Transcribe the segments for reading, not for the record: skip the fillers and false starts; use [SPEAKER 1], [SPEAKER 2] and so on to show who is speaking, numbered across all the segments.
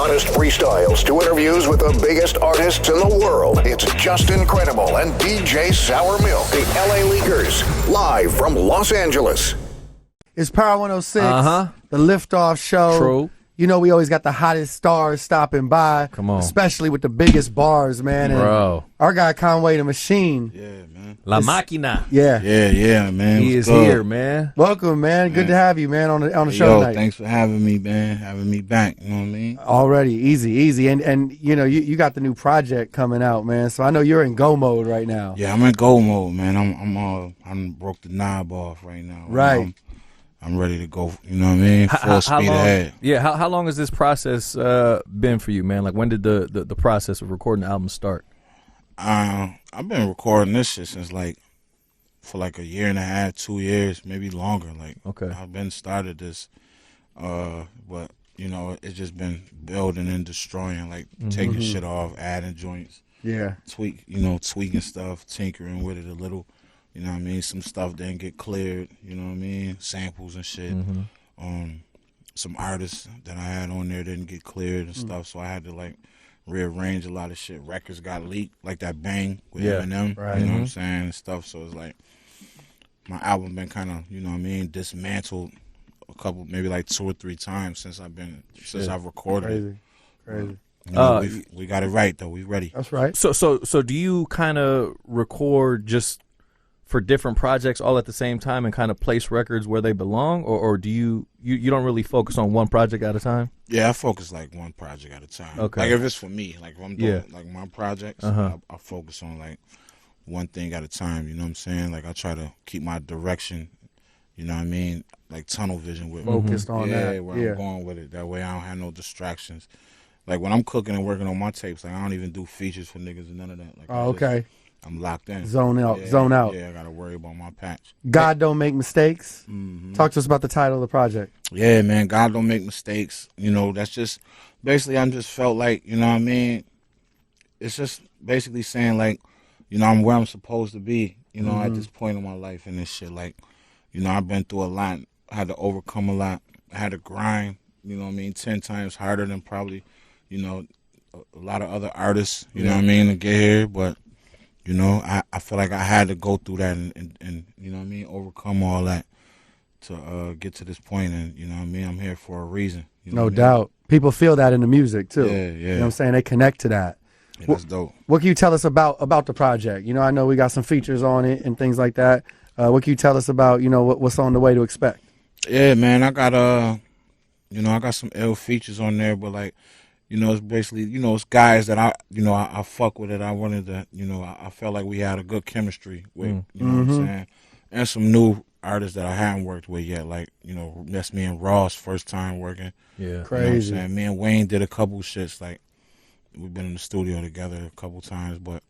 [SPEAKER 1] hottest freestyles to interviews with the biggest artists in the world. It's Justin Credible and DJ Sourmilk, the LA Leakers, live from Los Angeles.
[SPEAKER 2] It's Power 106, the Liftoff Show.
[SPEAKER 3] True.
[SPEAKER 2] You know we always got the hottest stars stopping by.
[SPEAKER 3] Come on.
[SPEAKER 2] Especially with the biggest bars, man. And
[SPEAKER 3] Bro.
[SPEAKER 2] our guy Conway The Machine.
[SPEAKER 4] Yeah, man.
[SPEAKER 3] La Máquina.
[SPEAKER 2] Yeah.
[SPEAKER 4] Yeah, man.
[SPEAKER 3] He is here, man.
[SPEAKER 2] Welcome, man. Good to have you, man, on the show
[SPEAKER 4] Yo,
[SPEAKER 2] tonight.
[SPEAKER 4] thanks for having me, man. Having me back. You know what I mean?
[SPEAKER 2] Already, easy. And you know, you got the new project coming out, man. So I know you're in go mode right now.
[SPEAKER 4] Yeah, I'm in go mode, man. I'm broke the knob off right now.
[SPEAKER 2] Right.
[SPEAKER 4] I'm ready to go. You know what I mean? Full speed ahead.
[SPEAKER 3] Yeah. How long has this process been for you, man? Like, when did the process of recording the album start?
[SPEAKER 4] I've been recording this shit since for a year and a half, 2 years, maybe longer.
[SPEAKER 3] Okay.
[SPEAKER 4] I've been started this, but you know, it's just been building and destroying, taking shit off, adding joints.
[SPEAKER 2] Yeah.
[SPEAKER 4] Tweaking stuff, tinkering with it a little. You know what I mean? Some stuff didn't get cleared, you know what I mean? Samples and shit. Some artists that I had on there didn't get cleared and stuff, so I had to rearrange a lot of shit. Records got leaked, like that Bang with Eminem,
[SPEAKER 2] right.
[SPEAKER 4] you know what I'm saying, and stuff. So it's like my album been kind of, you know what I mean, dismantled a couple, maybe 2 or 3 times since I've recorded it.
[SPEAKER 2] Crazy.
[SPEAKER 4] You know, we got it right though. We ready.
[SPEAKER 2] That's right.
[SPEAKER 3] So do you kind of record just for different projects all at the same time and kind of place records where they belong, or do you don't really focus on one project at a time?
[SPEAKER 4] Yeah, I focus one project at a time.
[SPEAKER 3] Okay.
[SPEAKER 4] If it's for me, if I'm doing my projects, I focus on one thing at a time. You know what I'm saying? I try to keep my direction. You know what I mean? Tunnel vision with
[SPEAKER 2] Focused on that.
[SPEAKER 4] where I'm going with it. That way I don't have no distractions. When I'm cooking and working on my tapes, I don't even do features for niggas and none of that.
[SPEAKER 2] Okay.
[SPEAKER 4] I'm locked in.
[SPEAKER 2] Zone out.
[SPEAKER 4] Yeah, I gotta worry about my patch.
[SPEAKER 2] God Don't Make Mistakes. Talk to us about the title of the project.
[SPEAKER 4] Yeah, man, God don't make mistakes. You know, that's just basically I just felt you know what I mean? It's just basically saying you know, I'm where I'm supposed to be, you know, at this point in my life and this shit. You know, I've been through a lot. I had to overcome a lot. I had to grind, you know what I mean, 10 times harder than probably, you know, a lot of other artists, you know what I mean, to get here. But you know, I feel like I had to go through that and you know what I mean, overcome all that to get to this point. And, you know what I mean, I'm here for a reason. You know
[SPEAKER 2] No doubt. People feel that in the music, too.
[SPEAKER 4] Yeah.
[SPEAKER 2] You know what I'm saying? They connect to that.
[SPEAKER 4] Yeah, that's dope.
[SPEAKER 2] What can you tell us about the project? You know, I know we got some features on it and things like that. What can you tell us about, you know, what's on the way to expect?
[SPEAKER 4] Yeah, man, I got you know, I got some ill features on there, but you know, it's basically, you know, it's guys that I fuck with it. I wanted to, you know, I felt like we had a good chemistry with, you know what I'm saying? And some new artists that I hadn't worked with yet, you know, that's me and Ross first time working.
[SPEAKER 3] Yeah.
[SPEAKER 2] Crazy.
[SPEAKER 4] You know what I'm saying? Me and Wayne did a couple shits, we've been in the studio together a couple times, but,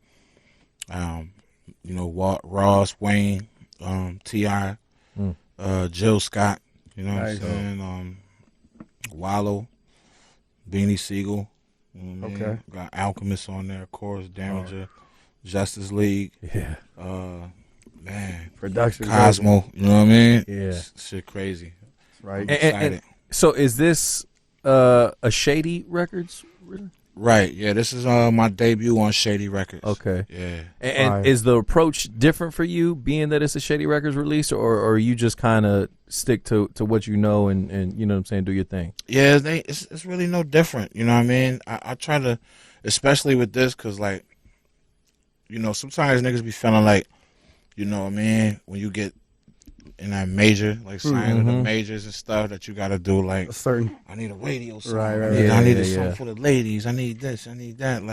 [SPEAKER 4] you know, Ross, Wayne, T.I., Jill Scott, you know what I'm saying? Wallow. Beanie Siegel, you know what I mean?
[SPEAKER 2] Okay.
[SPEAKER 4] Got Alchemist on there, of course, Damager, Justice League, man,
[SPEAKER 2] Production.
[SPEAKER 4] Cosmo, you know what I mean?
[SPEAKER 3] Yeah.
[SPEAKER 4] Shit crazy.
[SPEAKER 2] Right.
[SPEAKER 4] I'm excited.
[SPEAKER 3] So is this a Shady Records? Really?
[SPEAKER 4] Right, yeah, this is my debut on Shady Records.
[SPEAKER 3] Okay.
[SPEAKER 4] Yeah.
[SPEAKER 3] And is the approach different for you, being that it's a Shady Records release, or you just kind of stick to what you know and you know what I'm saying, do your thing?
[SPEAKER 4] Yeah, it's really no different, you know what I mean? I try to, especially with this, because, you know, sometimes niggas be feeling you know what I mean, when you get in that major, signing the majors and stuff that you got to do,
[SPEAKER 2] A certain.
[SPEAKER 4] I need a radio song.
[SPEAKER 2] Right.
[SPEAKER 4] I need a song for the ladies. I need this. I need that.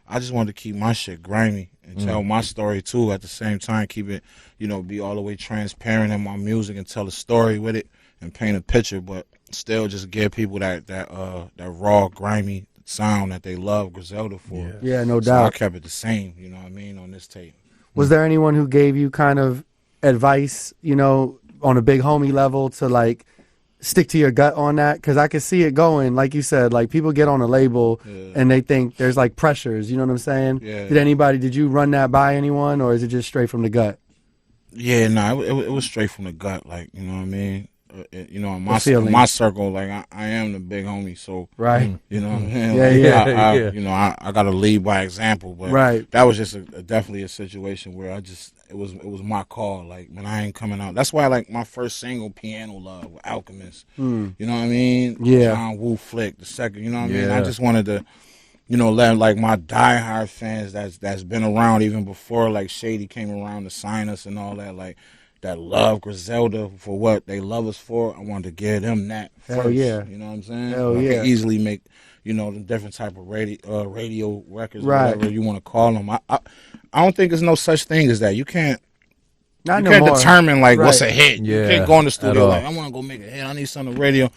[SPEAKER 4] I just wanted to keep my shit grimy and tell my story too. At the same time, keep it, you know, be all the way transparent in my music and tell a story with it and paint a picture, but still just give people that raw, grimy sound that they love Griselda for.
[SPEAKER 2] Yeah, no
[SPEAKER 4] So I
[SPEAKER 2] doubt.
[SPEAKER 4] kept it the same, you know what I mean, on this tape.
[SPEAKER 2] Was there anyone who gave you kind of advice, you know, on a big homie level to stick to your gut on that? Because I could see it going, like you said, people get on a label and they think there's pressures, you know what I'm saying?
[SPEAKER 4] Yeah.
[SPEAKER 2] Did you run that by anyone, or is it just straight from the gut?
[SPEAKER 4] Yeah, no, it was straight from the gut, you know what I mean? you know, in
[SPEAKER 2] feeling.
[SPEAKER 4] my circle, like I am the big homie, so
[SPEAKER 2] Right.
[SPEAKER 4] you know what I'm saying?
[SPEAKER 2] Yeah,
[SPEAKER 4] Like,
[SPEAKER 2] yeah.
[SPEAKER 3] Yeah.
[SPEAKER 4] You know, I got to lead by example, but
[SPEAKER 2] Right.
[SPEAKER 4] that was just definitely a situation where it was my call. Like, man, I ain't coming out. That's why, like, my first single, Piano Love, with Alchemist. You know what I mean?
[SPEAKER 2] Yeah.
[SPEAKER 4] John Woo Flick, the second. You know what I mean?
[SPEAKER 3] Yeah.
[SPEAKER 4] I just wanted to, you know, let like my diehard fans that's been around even before like Shady came around to sign us and all that, like that love Griselda for what they love us for. I wanted to give them that
[SPEAKER 2] Hell
[SPEAKER 4] first.
[SPEAKER 2] yeah.
[SPEAKER 4] You know what I'm saying?
[SPEAKER 2] Hell
[SPEAKER 4] I
[SPEAKER 2] yeah.
[SPEAKER 4] can easily make, you know, the different type of radio records,
[SPEAKER 2] Right.
[SPEAKER 4] whatever you want to call them. I don't think there's no such thing as that. You can't.
[SPEAKER 2] Not
[SPEAKER 4] You
[SPEAKER 2] no
[SPEAKER 4] can't
[SPEAKER 2] more.
[SPEAKER 4] determine like what's a
[SPEAKER 2] Right.
[SPEAKER 4] hit. You
[SPEAKER 3] Yeah,
[SPEAKER 4] can't go in the
[SPEAKER 3] at
[SPEAKER 4] studio
[SPEAKER 3] all.
[SPEAKER 4] like I want to go make a hit. I need something on the radio.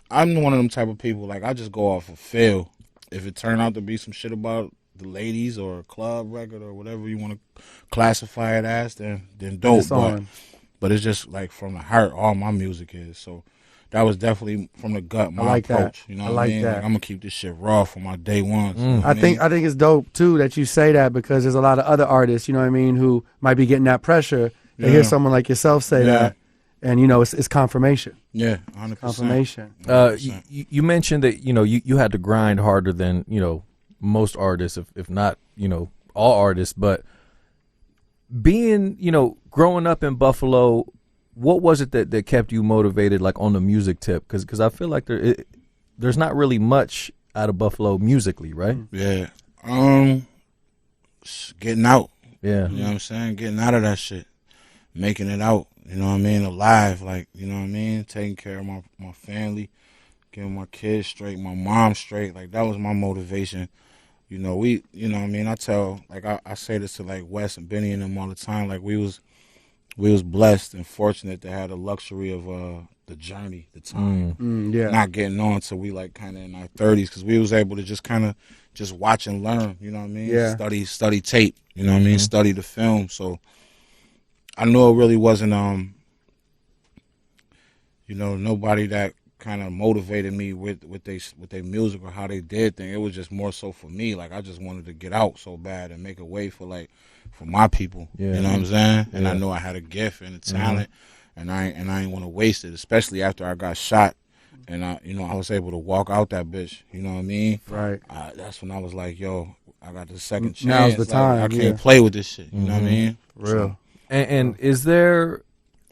[SPEAKER 4] I'm one of them type of people. Like I just go off of feel. If it turned out to be some shit about the ladies or a club record or whatever you want to classify it as, then dope.
[SPEAKER 2] It's on.
[SPEAKER 4] But it's just like from the heart. All my music is so. That was definitely from the gut my
[SPEAKER 2] like that.
[SPEAKER 4] approach. You know
[SPEAKER 2] I
[SPEAKER 4] what
[SPEAKER 2] like
[SPEAKER 4] I mean?
[SPEAKER 2] that.
[SPEAKER 4] Like I'm gonna keep this shit raw for my day ones. You know what
[SPEAKER 2] I think it's dope too that you say that because there's a lot of other artists, you know what I mean, who might be getting that pressure. They hear
[SPEAKER 4] Yeah.
[SPEAKER 2] someone like yourself say
[SPEAKER 4] Yeah.
[SPEAKER 2] that, and you know it's confirmation.
[SPEAKER 4] Yeah, 100%.
[SPEAKER 2] Confirmation.
[SPEAKER 4] 100%.
[SPEAKER 3] You mentioned that you had to grind harder than most artists, if not all artists. But being growing up in Buffalo, what was it that kept you motivated, like on the music tip? Because I feel like there's not really much out of Buffalo musically, right?
[SPEAKER 4] Yeah. Getting out.
[SPEAKER 3] Yeah.
[SPEAKER 4] You know what I'm saying? Getting out of that shit. Making it out. You know what I mean? Alive. Like, you know what I mean? Taking care of my family. Getting my kids straight. My mom straight. Like, that was my motivation. You know, what I mean? I tell, like, I say this to, like, Wes and Benny and them all the time. Like, we was blessed and fortunate to have the luxury of the journey, the time.
[SPEAKER 2] Yeah.
[SPEAKER 4] Not getting on till we like kind of in our 30s because we was able to just kind of just watch and learn, you know what I mean?
[SPEAKER 2] Yeah.
[SPEAKER 4] Study tape, you know what I mean? Study the film. So I knew it really wasn't, nobody that kind of motivated me with their music or how they did things. It was just more so for me. Like I just wanted to get out so bad and make a way for my people.
[SPEAKER 3] Yeah.
[SPEAKER 4] You know what I'm saying? And I
[SPEAKER 3] Yeah.
[SPEAKER 4] knew I had a gift and a talent, and I ain't want to waste it. Especially after I got shot, and I was able to walk out that bitch. You know what I mean?
[SPEAKER 2] Right.
[SPEAKER 4] That's when I was like, yo, I got the second chance.
[SPEAKER 2] Now's the
[SPEAKER 4] Like,
[SPEAKER 2] time,
[SPEAKER 4] I can't
[SPEAKER 2] yeah.
[SPEAKER 4] play with this shit. You know what I mean?
[SPEAKER 2] Real.
[SPEAKER 3] And is there,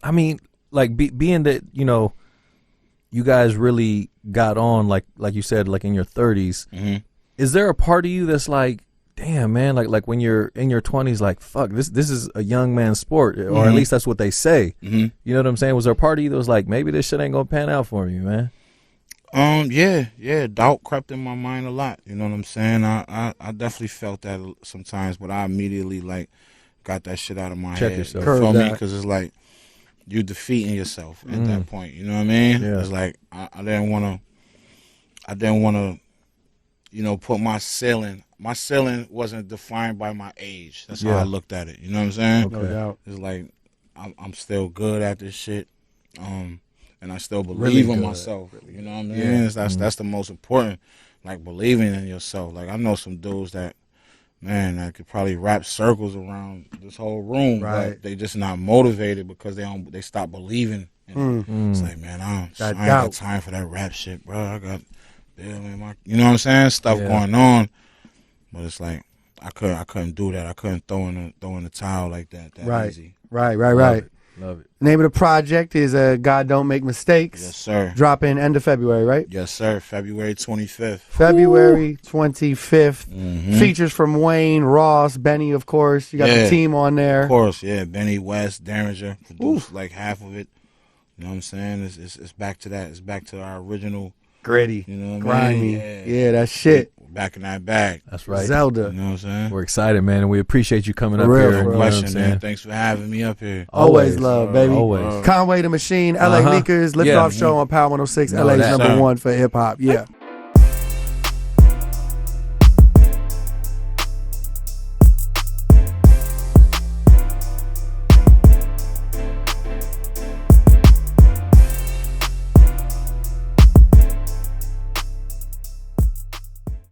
[SPEAKER 3] I mean, like being that you guys really got on like you said, like in your 30s.
[SPEAKER 4] Mhm.
[SPEAKER 3] Is there a part of you that's like, damn man, like when you're in your 20s, like fuck, this is a young man's sport, or at least that's what they say.
[SPEAKER 4] Mhm.
[SPEAKER 3] You know what I'm saying? Was there a part of you that was like, maybe this shit ain't gonna pan out for me, man?
[SPEAKER 4] Yeah, doubt crept in my mind a lot. You know what I'm saying? I definitely felt that sometimes, but I immediately like got that shit out of my
[SPEAKER 3] Check
[SPEAKER 4] head.
[SPEAKER 3] yourself.
[SPEAKER 4] You feel
[SPEAKER 2] Curve
[SPEAKER 4] me?
[SPEAKER 2] that.
[SPEAKER 4] Because it's like you defeating yourself at that point. You know what I mean?
[SPEAKER 3] Yeah.
[SPEAKER 4] It's like I didn't want to, put my ceiling. My ceiling wasn't defined by my age. That's how
[SPEAKER 3] Yeah.
[SPEAKER 4] I looked at it. You know what I'm saying?
[SPEAKER 2] No doubt.
[SPEAKER 4] It's like I'm still good at this shit, and I still
[SPEAKER 2] Really
[SPEAKER 4] believe in
[SPEAKER 2] good.
[SPEAKER 4] myself. You know what I mean? That's the most important. Like believing in yourself. Like I know some dudes that, man, I could probably wrap circles around this whole room,
[SPEAKER 2] Right.
[SPEAKER 4] but they just not motivated because they stop believing. In it. It's like, man, I ain't
[SPEAKER 2] That
[SPEAKER 4] got
[SPEAKER 2] doubt.
[SPEAKER 4] time for that rap shit, bro. I got, you know what I'm saying? Stuff
[SPEAKER 3] Yeah.
[SPEAKER 4] going on, but it's like I couldn't do that. I couldn't throw in the towel like that
[SPEAKER 2] Right.
[SPEAKER 4] easy.
[SPEAKER 2] Right.
[SPEAKER 3] Love it.
[SPEAKER 2] Name of the project is God Don't Make Mistakes.
[SPEAKER 4] Yes, sir.
[SPEAKER 2] Dropping end of February, right?
[SPEAKER 4] Yes, sir. February 25th.
[SPEAKER 2] February 25th.
[SPEAKER 4] Mhm.
[SPEAKER 2] Features from Wayne, Ross, Benny, of course. You got
[SPEAKER 4] Yeah.
[SPEAKER 2] the team on there.
[SPEAKER 4] Of course, yeah. Benny West, Derringer produced like half of it. You know what I'm saying? It's back to that. It's back to our original.
[SPEAKER 2] Gritty.
[SPEAKER 4] You know what I
[SPEAKER 2] Grimy.
[SPEAKER 4] mean?
[SPEAKER 2] Yeah, that shit.
[SPEAKER 4] Back in that bag.
[SPEAKER 3] That's right.
[SPEAKER 2] Zelda.
[SPEAKER 4] You know what I'm saying?
[SPEAKER 3] We're excited, man, and we appreciate you coming
[SPEAKER 2] For
[SPEAKER 3] up
[SPEAKER 2] real,
[SPEAKER 3] here.
[SPEAKER 2] for
[SPEAKER 3] You know
[SPEAKER 2] real.
[SPEAKER 3] what I'm
[SPEAKER 4] Question,
[SPEAKER 3] saying?
[SPEAKER 4] man. Thanks for having me up here.
[SPEAKER 2] Always love, baby.
[SPEAKER 3] Always.
[SPEAKER 2] Conway the Machine, LA
[SPEAKER 3] Uh-huh.
[SPEAKER 2] Leakers, Liftoff
[SPEAKER 3] Yeah.
[SPEAKER 2] Show on Power 106,
[SPEAKER 3] Know
[SPEAKER 2] LA's
[SPEAKER 3] that.
[SPEAKER 2] number
[SPEAKER 4] Sir.
[SPEAKER 2] one for hip hop. Yeah.